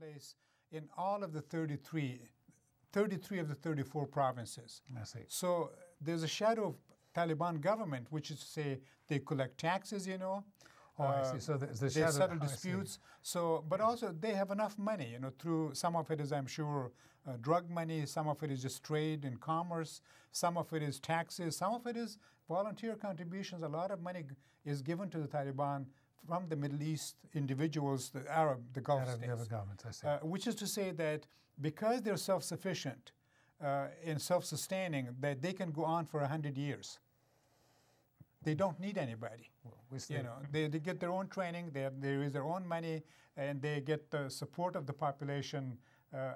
place in all of the 33 of the 34 provinces. I see. So there's a shadow of Taliban government, which is to say they collect taxes, you know. Oh, I see. So the they shadow, settle disputes. So, but also they have enough money, you know, through some of it is, I'm sure, drug money. Some of it is just trade and commerce. Some of it is taxes. Some of it is volunteer contributions. A lot of money is given to the Taliban from the Middle East individuals, the the Gulf states. Governments, I see. Which is to say that because they're self-sufficient and self-sustaining, that they can go on for 100 years. They don't need anybody. You know, they get their own training, they raise their own money, and they get the support of the population.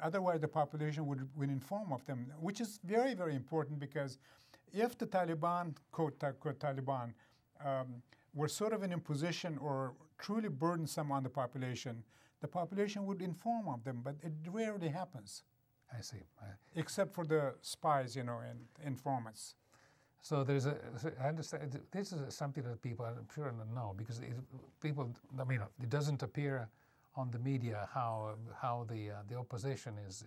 Otherwise, the population would inform of them, which is very, very important, because if the Taliban, quote, unquote, Taliban, were sort of an imposition or truly burdensome on the population would inform of them, but it rarely happens. I see. Except for the spies, you know, and informants. So I understand, this is something that people, I'm sure, don't know, because it doesn't appear on the media how the opposition is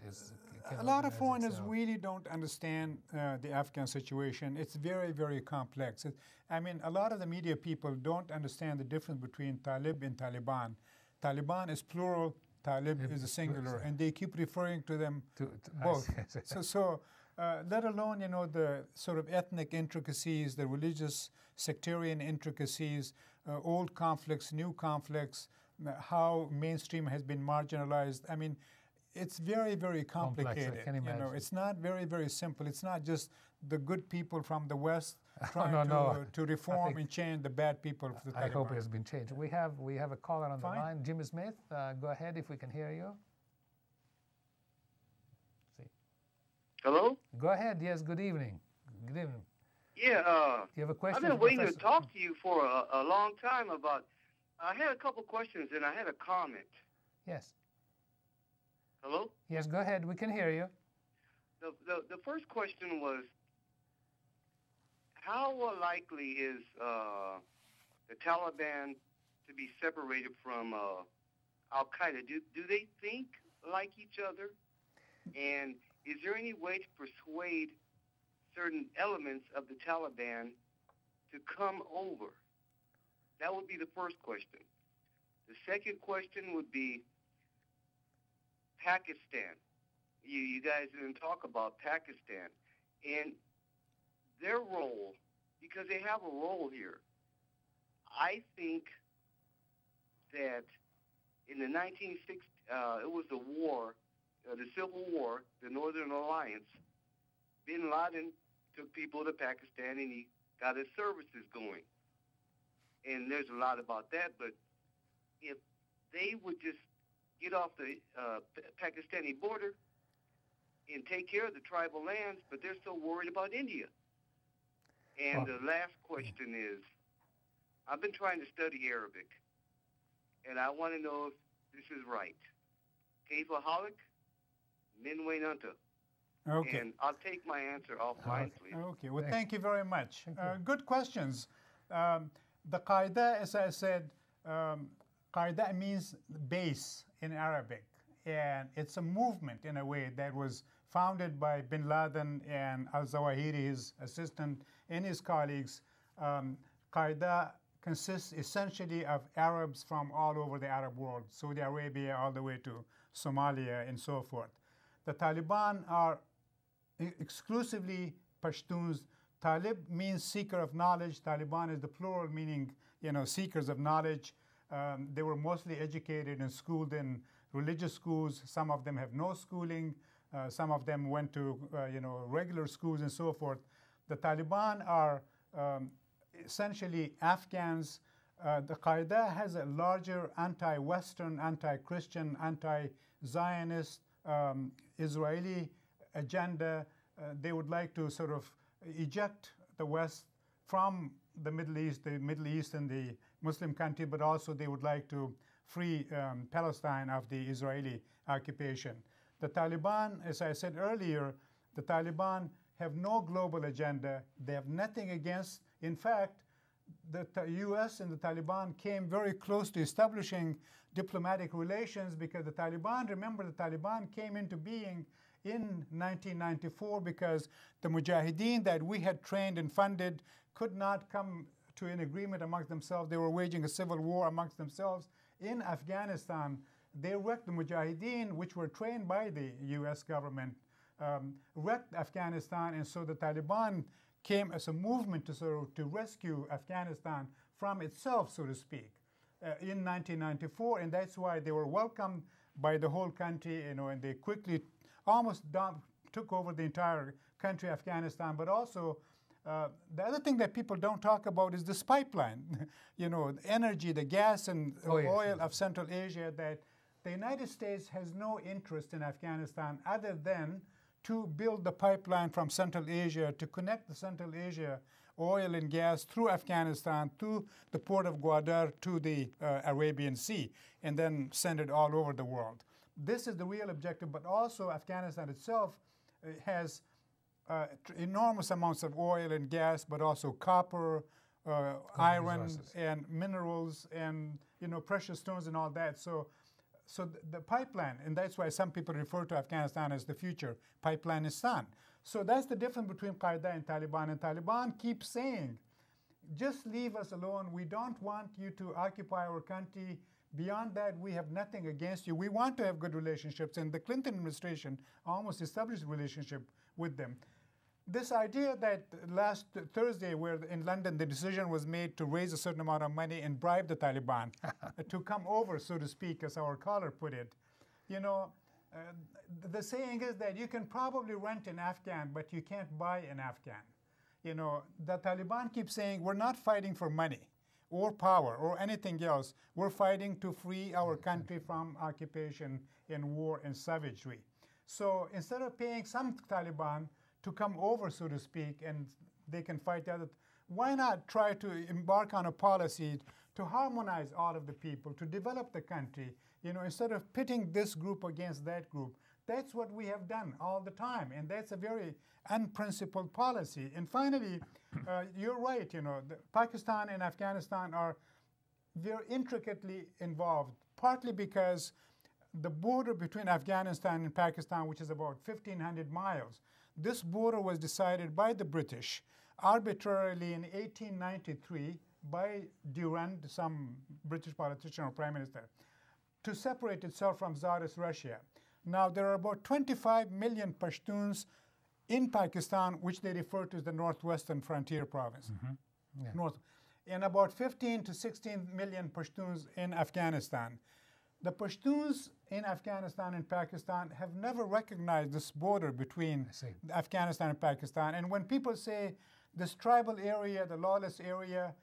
a lot of foreigners really don't understand the Afghan situation. It's very, very complex. A lot of the media people don't understand the difference between Talib and Taliban. Taliban is plural, Talib is a singular, and they keep referring to them both. Let alone, you know, the sort of ethnic intricacies, the religious sectarian intricacies, old conflicts, new conflicts, how mainstream has been marginalized. I mean, it's very, very complicated. Complex, I can imagine. You know, it's not very, very simple. It's not just the good people from the West trying to reform and change the bad people of the Taliban. I hope it has been changed. We have a caller on the line, Jimmie Smith. Go ahead if we can hear you. Hello? Go ahead. Yes, good evening. Good evening. Yeah. Do you have a question? I've been waiting to talk to you for a long time about, I had a couple questions and I had a comment. Yes. Hello? Yes, go ahead. We can hear you. The first question was, how likely is the Taliban to be separated from Al-Qaeda? Do they think like each other? And is there any way to persuade certain elements of the Taliban to come over? That would be the first question. The second question would be Pakistan. You guys didn't talk about Pakistan and their role, because they have a role here. I think that in the 1960s, it was the war, the Civil War, the Northern Alliance. Bin Laden took people to Pakistan and he got his services going. And there's a lot about that, but if they would just get off the Pakistani border and take care of the tribal lands, but they're so worried about India. And the last question is, I've been trying to study Arabic, and I want to know if this is right. Kaifa halik, min waynanta. Okay. And I'll take my answer offline, please. Okay. Well, thank you very much. Good questions. The Qaeda, as I said, Qaeda means base in Arabic. And it's a movement, in a way, that was founded by Bin Laden and al-Zawahiri, his assistant, and his colleagues. Qaeda consists essentially of Arabs from all over the Arab world, Saudi Arabia all the way to Somalia and so forth. The Taliban are exclusively Pashtuns. Talib means seeker of knowledge. Taliban is the plural, meaning, you know, seekers of knowledge. They were mostly educated and schooled in religious schools. Some of them have no schooling. Some of them went to, regular schools and so forth. The Taliban are essentially Afghans. The Qaeda has a larger anti-Western, anti-Christian, anti-Zionist Israeli agenda. They would like to sort of eject the West from the Middle East and the Muslim country, but also they would like to free Palestine of the Israeli occupation. The Taliban, as I said earlier, the Taliban have no global agenda. They have nothing against. In fact, the U.S. and the Taliban came very close to establishing diplomatic relations, because the Taliban, remember, the Taliban came into being in 1994 because the Mujahideen that we had trained and funded could not come to an agreement amongst themselves. They were waging a civil war amongst themselves in Afghanistan. They wrecked the Mujahideen, which were trained by the U.S. government, wrecked Afghanistan, and so the Taliban came as a movement to sort of to rescue Afghanistan from itself, so to speak, in 1994, and that's why they were welcomed by the whole country, you know, and they quickly almost took over the entire country, Afghanistan. But also, the other thing that people don't talk about is this pipeline, you know, the energy, the gas and oil of Central Asia, that the United States has no interest in Afghanistan other than to build the pipeline from Central Asia to connect the Central Asia oil and gas through Afghanistan, through the port of Gwadar to the Arabian Sea, and then send it all over the world. This is the real objective, but also Afghanistan itself has enormous amounts of oil and gas, but also copper, iron, resources, and minerals, and, you know, precious stones and all that. So the pipeline, and that's why some people refer to Afghanistan as the future Pipeline-istan. So that's the difference between Qaeda and Taliban. And Taliban keeps saying, just leave us alone. We don't want you to occupy our country. Beyond that, we have nothing against you. We want to have good relationships. And the Clinton administration almost established a relationship with them. This idea that last Thursday, where in London the decision was made to raise a certain amount of money and bribe the Taliban to come over, so to speak, as our caller put it, you know, the saying is that you can probably rent an Afghan, but you can't buy an Afghan. You know, the Taliban keep saying, we're not fighting for money or power or anything else. We're fighting to free our country from occupation and war and savagery. So instead of paying some Taliban to come over, so to speak, and they can fight the other, why not try to embark on a policy to harmonize all of the people, to develop the country, you know, instead of pitting this group against that group. That's what we have done all the time, and that's a very unprincipled policy. And finally, you're right, you know, Pakistan and Afghanistan are very intricately involved, partly because the border between Afghanistan and Pakistan, which is about 1,500 miles, this border was decided by the British arbitrarily in 1893 by Durand, some British politician or prime minister, to separate itself from Tsarist Russia. Now, there are about 25 million Pashtuns in Pakistan, which they refer to as the Northwestern Frontier Province. And about 15 to 16 million Pashtuns in Afghanistan. The Pashtuns in Afghanistan and Pakistan have never recognized this border between Afghanistan and Pakistan. And when people say this tribal area, the lawless area,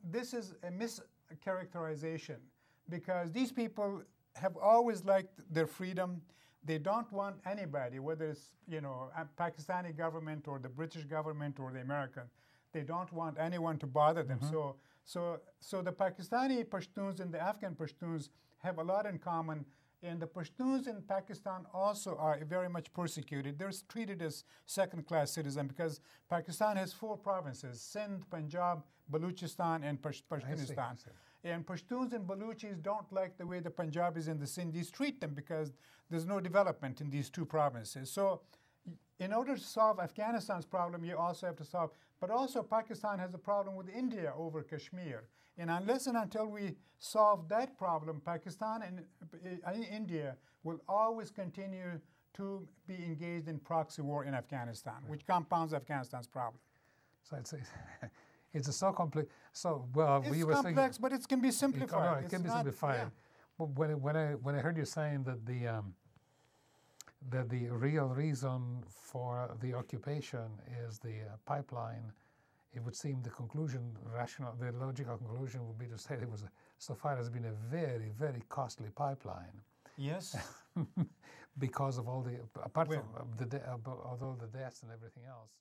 this is a mischaracterization, because these people have always liked their freedom. They don't want anybody, whether it's, you know, a Pakistani government or the British government or the American, they don't want anyone to bother them. So the Pakistani Pashtuns and the Afghan Pashtuns have a lot in common, and the Pashtuns in Pakistan also are very much persecuted. They're treated as second-class citizens because Pakistan has 4 provinces: Sindh, Punjab, Baluchistan, and Pashtunistan. And Pashtuns and Baluchis don't like the way the Punjabis and the Sindhis treat them because there's no development in these 2 provinces. So in order to solve Afghanistan's problem, you also have to solve, but also Pakistan has a problem with India over Kashmir. And unless and until we solve that problem, Pakistan and India will always continue to be engaged in proxy war in Afghanistan, which compounds Afghanistan's problem. So it's a so complex. So well, it's complex, but it can be simplified. It can be simplified. Yeah. When I heard you saying that the real reason for the occupation is the pipeline, it would seem the conclusion, the logical conclusion would be to say it was so far has been a very, very costly pipeline. Yes. Because of all the, apart from all the deaths and everything else.